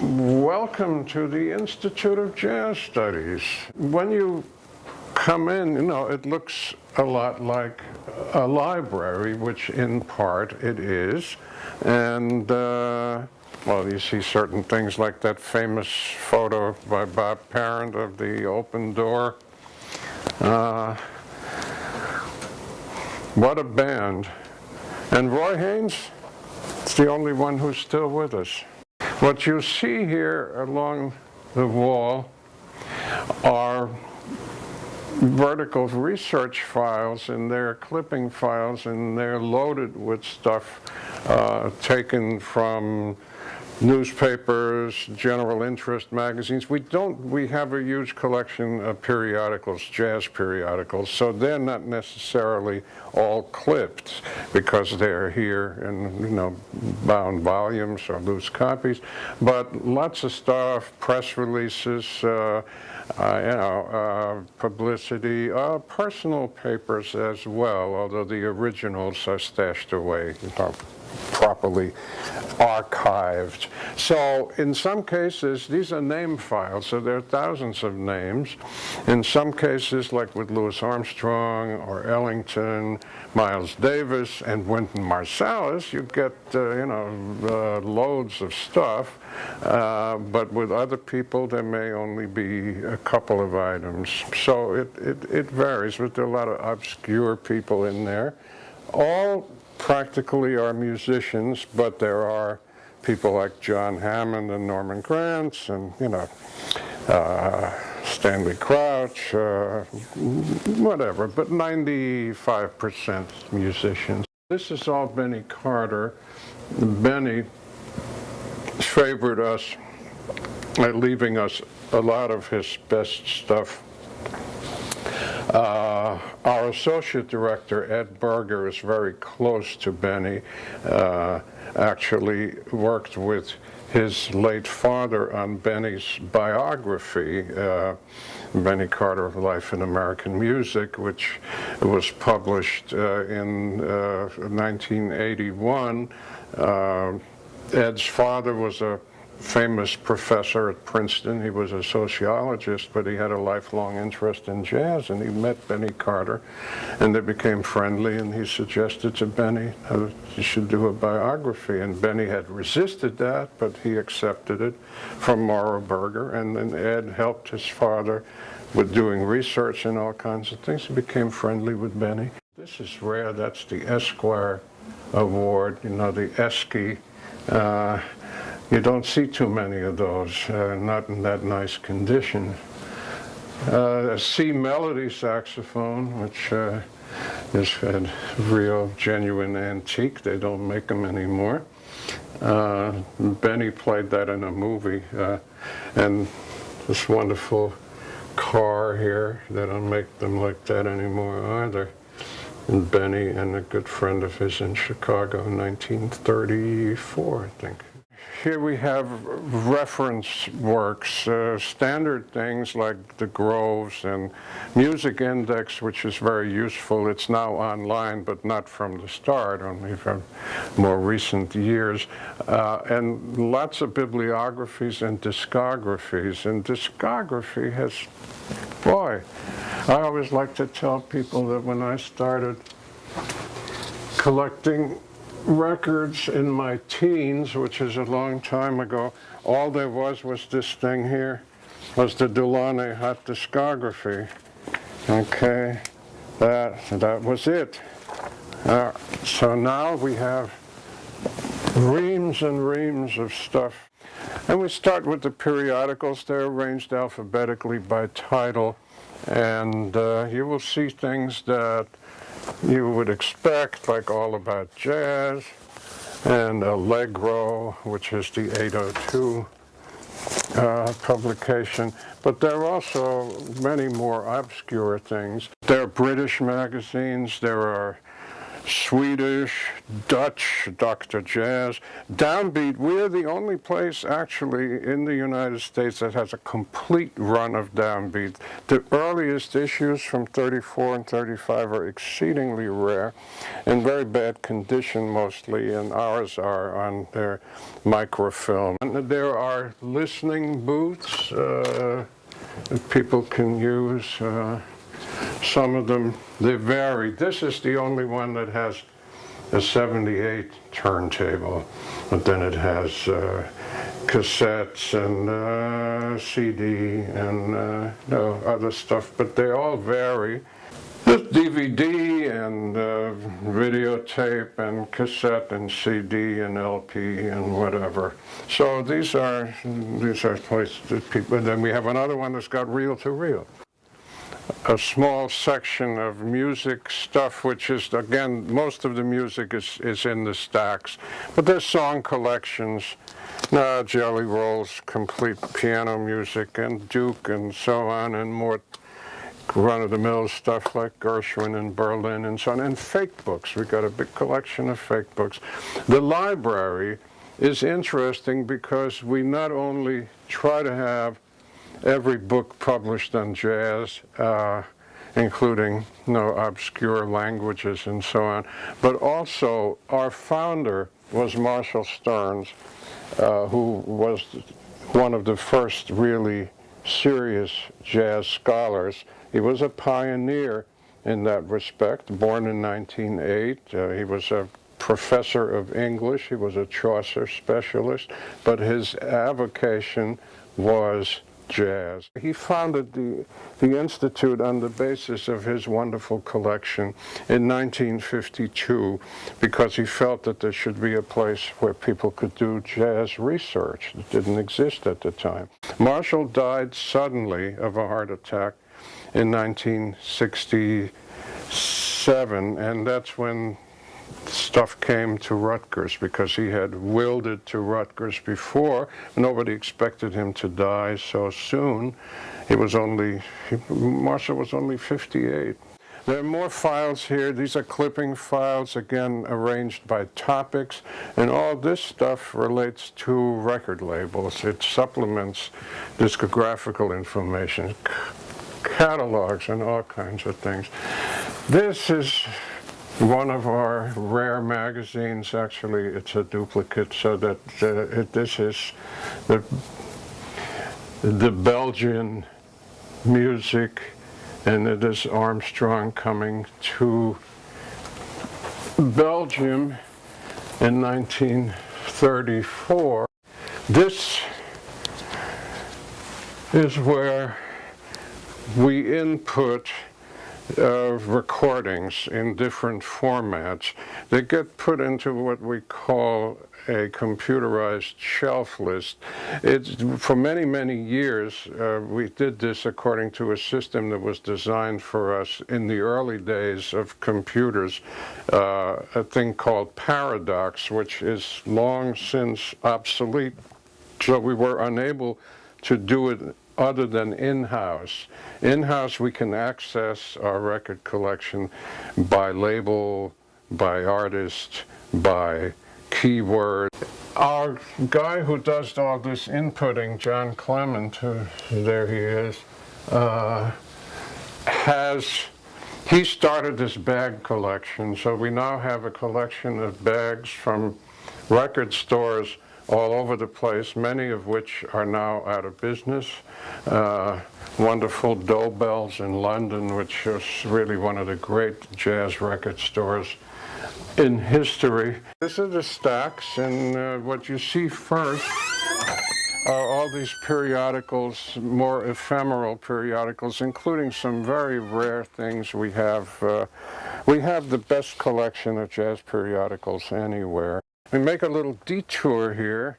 Welcome to the Institute of Jazz Studies. When you come in, it looks a lot like a library, which in part it is. And, well, you see certain things like that famous photo by Bob Parent of the open door. What a band. And Roy Haynes is the only one who's still with us. What you see here along the wall are vertical research files, and they're clipping files, and they're loaded with stuff taken from newspapers, general interest magazines. We have a huge collection of periodicals, jazz periodicals, so they're not necessarily all clipped because they're here in, bound volumes or loose copies, but lots of stuff, press releases, publicity, personal papers as well, although the originals are stashed away, properly archived. So in some cases, these are name files, so there are thousands of names. In some cases, like with Louis Armstrong or Ellington, Miles Davis, and Wynton Marsalis, you get, loads of stuff. But with other people, there may only be a couple of items. So it varies, but there are a lot of obscure people in there. All practically are musicians, but there are people like John Hammond and Norman Granz and, Stanley Crouch, whatever, but 95% musicians. This is all Benny Carter. Benny favored us at leaving us a lot of his best stuff. Our associate director, Ed Berger, is very close to Benny, actually worked with his late father on Benny's biography, Benny Carter, Life in American Music, which was published in 1981. Ed's father was a famous professor at Princeton. He was a sociologist, but he had a lifelong interest in jazz, and he met Benny Carter, and they became friendly, and he suggested to Benny that he should do a biography, and Benny had resisted that, but he accepted it from Mauro Berger, and then Ed helped his father with doing research and all kinds of things. He became friendly with Benny. This is rare. That's the Esquire Award, the Esky. You don't see too many of those, not in that nice condition. A C melody saxophone, which is a real, genuine antique. They don't make them anymore. Benny played that in a movie. And this wonderful car here, they don't make them like that anymore either. And Benny and a good friend of his in Chicago in 1934, I think. Here we have reference works, standard things like the Groves and Music Index, which is very useful. It's now online, but not from the start, only from more recent years. And lots of bibliographies and discographies. And discography has, boy, I always like to tell people that when I started collecting records in my teens, which is a long time ago, all there was this thing here, was the Delaunay Hot Discography. Okay, that was it. So now we have reams and reams of stuff. And we start with the periodicals. They're arranged alphabetically by title, and you will see things that you would expect, like All About Jazz and Allegro, which is the 802 publication. But there are also many more obscure things. There are British magazines, there are Swedish, Dutch, Dr. Jazz. DownBeat, we're the only place actually in the United States that has a complete run of DownBeat. The earliest issues from 34 and 35 are exceedingly rare, in very bad condition mostly, and ours are on their microfilm. And there are listening booths that people can use. Some of them, they vary. This is the only one that has a 78 turntable, but then it has cassettes and CD and other stuff, but they all vary. There's DVD and videotape and cassette and CD and LP and whatever. So these are places that people, and then we have another one that's got reel-to-reel. A small section of music stuff, which is, again, most of the music is in the stacks. But there's song collections, Jelly Rolls, complete piano music, and Duke, and so on, and more run-of-the-mill stuff like Gershwin and Berlin and so on, and fake books. We've got a big collection of fake books. The library is interesting because we not only try to have every book published on jazz, including obscure languages and so on. But also, our founder was Marshall Stearns, who was one of the first really serious jazz scholars. He was a pioneer in that respect, born in 1908. He was a professor of English. He was a Chaucer specialist, but his avocation was jazz. He founded the Institute on the basis of his wonderful collection in 1952 because he felt that there should be a place where people could do jazz research that didn't exist at the time. Marshall died suddenly of a heart attack in 1967, and that's when stuff came to Rutgers, because he had willed it to Rutgers before. Nobody expected him to die so soon. Marshall was only 58. There are more files here. These are clipping files, again, arranged by topics. And all this stuff relates to record labels. It supplements discographical information, catalogs, and all kinds of things. This is one of our rare magazines. Actually, it's a duplicate, so that this is the Belgian music, and it is Armstrong coming to Belgium in 1934. This is where we input recordings in different formats. They get put into what we call a computerized shelf list. For many, many years, we did this according to a system that was designed for us in the early days of computers, a thing called Paradox, which is long since obsolete. So we were unable to do it other than in-house. In-house, we can access our record collection by label, by artist, by keyword. Our guy who does all this inputting, John Clement, there he is, he started this bag collection. So we now have a collection of bags from record stores all over the place, many of which are now out of business. Wonderful Dobell's in London, which is really one of the great jazz record stores in history. This are the stacks, and what you see first are all these periodicals, more ephemeral periodicals, including some very rare things. We have the best collection of jazz periodicals anywhere. We make a little detour here.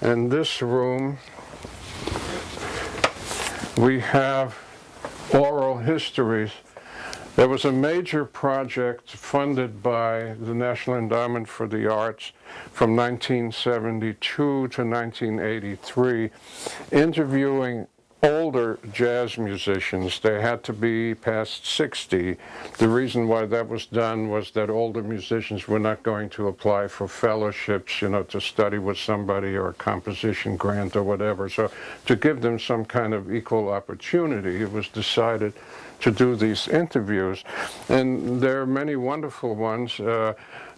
In this room, we have oral histories. There was a major project funded by the National Endowment for the Arts from 1972 to 1983, interviewing older jazz musicians. They had to be past 60. The reason why that was done was that older musicians were not going to apply for fellowships, to study with somebody or a composition grant or whatever. So to give them some kind of equal opportunity, it was decided to do these interviews. And there are many wonderful ones.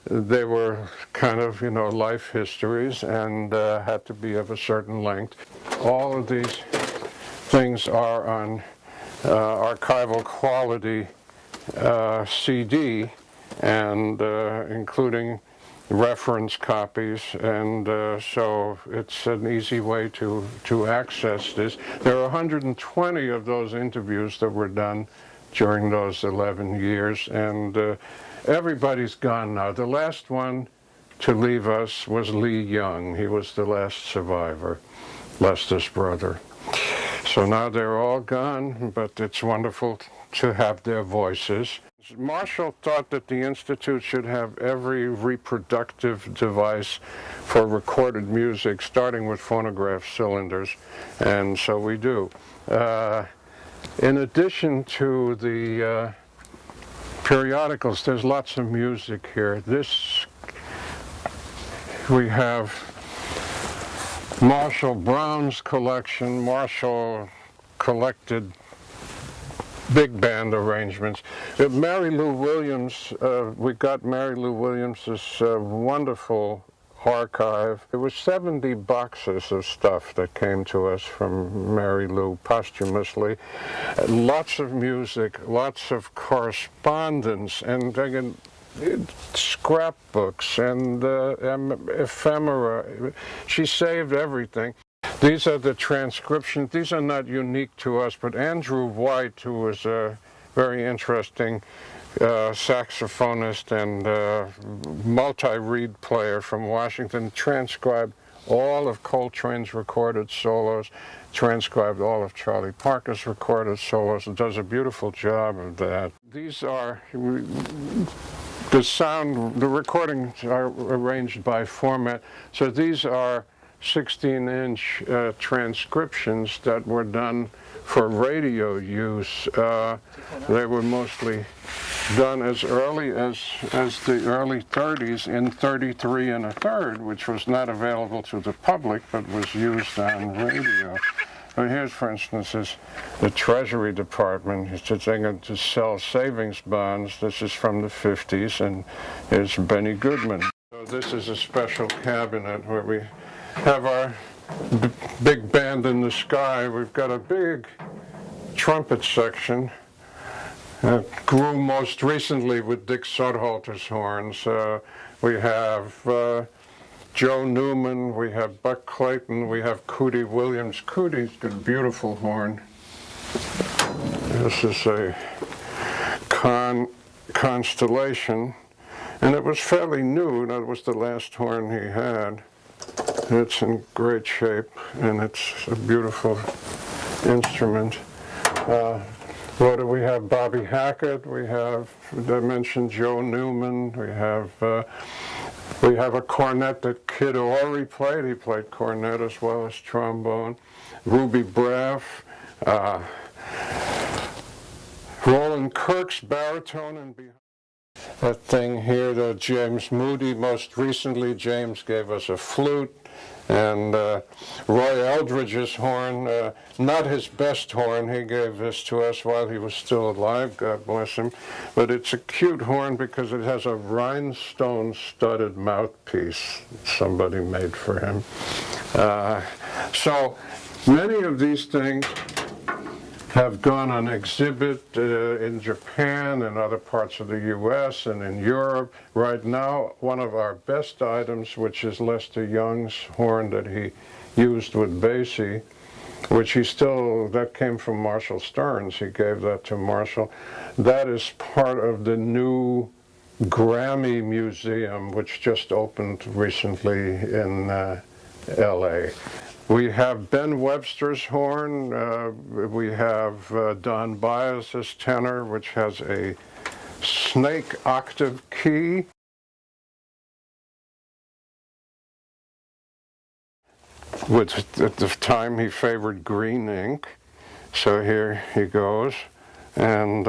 They were kind of, life histories and had to be of a certain length. All of these things are on archival quality CD, and including reference copies, and so it's an easy way to access this. There are 120 of those interviews that were done during those 11 years, and everybody's gone now. The last one to leave us was Lee Young. He was the last survivor, Lester's brother. So now they're all gone, but it's wonderful to have their voices. Marshall thought that the Institute should have every reproductive device for recorded music, starting with phonograph cylinders, and so we do. In addition to the periodicals, there's lots of music here. We have Marshall Brown's collection. Marshall collected big band arrangements. Mary Lou Williams, we got Mary Lou Williams's wonderful archive. There were 70 boxes of stuff that came to us from Mary Lou posthumously. Lots of music, lots of correspondence, and again, scrapbooks and ephemera. She saved everything. These are the transcriptions. These are not unique to us, but Andrew White, who was a very interesting saxophonist and multi-reed player from Washington, transcribed all of Coltrane's recorded solos, transcribed all of Charlie Parker's recorded solos, and does a beautiful job of that. These are the recordings are arranged by format. So these are 16-inch transcriptions that were done for radio use. They were mostly done as early as the early 30s in 33 1/3, which was not available to the public but was used on radio. So here's, for instance, the Treasury Department is going to sell savings bonds. This is from the 50s, and here's Benny Goodman. So this is a special cabinet where we have our big band in the sky. We've got a big trumpet section. Grew most recently with Dick Sudhalter's horns. We have Joe Newman, we have Buck Clayton, we have Cootie Williams. Cootie's got a beautiful horn. This is a Constellation, and it was fairly new. That was the last horn he had. It's in great shape, and it's a beautiful instrument. What do we have? Bobby Hackett. We have, I mentioned Joe Newman. We have a cornet that Kid Ory played. He played cornet as well as trombone. Ruby Braff. Roland Kirk's baritone and that thing here, the James Moody. Most recently, James gave us a flute. And Roy Eldridge's horn, not his best horn. He gave this to us while he was still alive, God bless him. But it's a cute horn because it has a rhinestone-studded mouthpiece somebody made for him. So many of these things have gone on exhibit in Japan and other parts of the U.S. and in Europe. Right now, one of our best items, which is Lester Young's horn that he used with Basie, which that came from Marshall Stearns. He gave that to Marshall. That is part of the new Grammy Museum, which just opened recently in L.A. We have Ben Webster's horn. We have Don Byas's tenor, which has a snake octave key. At the time, he favored green ink. So here he goes. And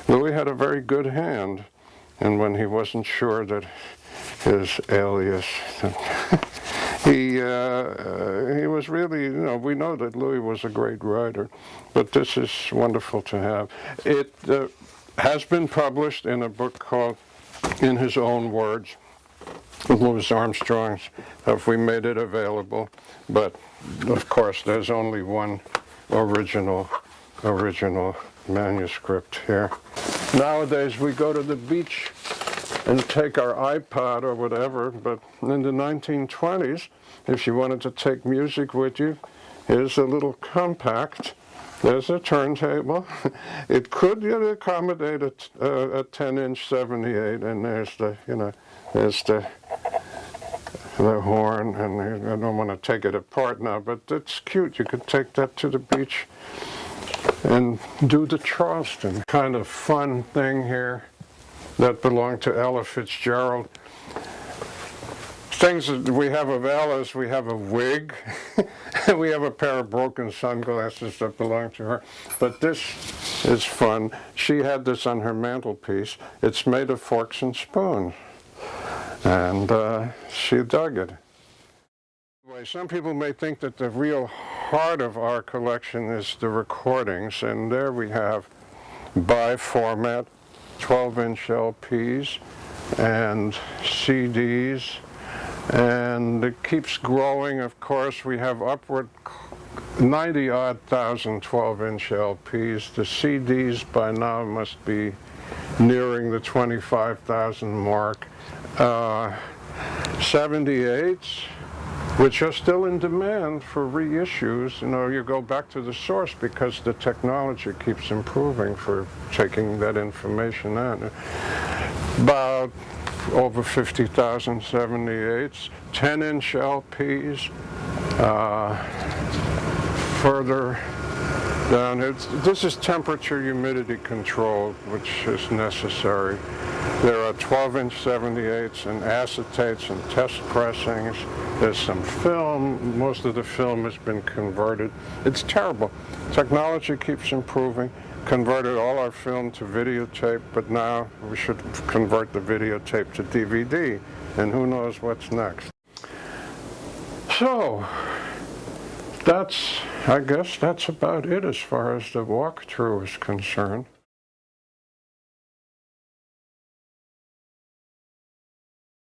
Louis had a very good hand. And when he wasn't sure that his alias, he was really, you know, we know that Louis was a great writer, but this is wonderful to have. It has been published in a book called In His Own Words, Louis Armstrong's. We made it available, but of course there's only one original manuscript here. Nowadays we go to the beach and take our iPod or whatever, but in the 1920s, if you wanted to take music with you, here's a little compact. There's a turntable. It could accommodate a 10-inch 78, and there's the, you know, there's the horn, and I don't want to take it apart now, but it's cute. You could take that to the beach and do the Charleston. Kind of fun thing here that belonged to Ella Fitzgerald. Things that we have of Ella's, we have a wig, we have a pair of broken sunglasses that belong to her, but this is fun. She had this on her mantelpiece. It's made of forks and spoons, and she dug it. Anyway, some people may think that the real heart of our collection is the recordings, and there we have by format 12-inch LPs and CDs, and it keeps growing. Of course, we have upward 90-odd thousand 12-inch LPs. The CDs by now must be nearing the 25,000 mark. 78s, which are still in demand for reissues. You know, you go back to the source because the technology keeps improving for taking that information out. About over 50,000 78s, 10-inch LPs. Further down, this is temperature humidity controlled, which is necessary. There are 12-inch 78s and acetates and test pressings. There's some film. Most of the film has been converted. It's terrible. Technology keeps improving. Converted all our film to videotape, but now we should convert the videotape to DVD, and who knows what's next. So, I guess that's about it as far as the walkthrough is concerned.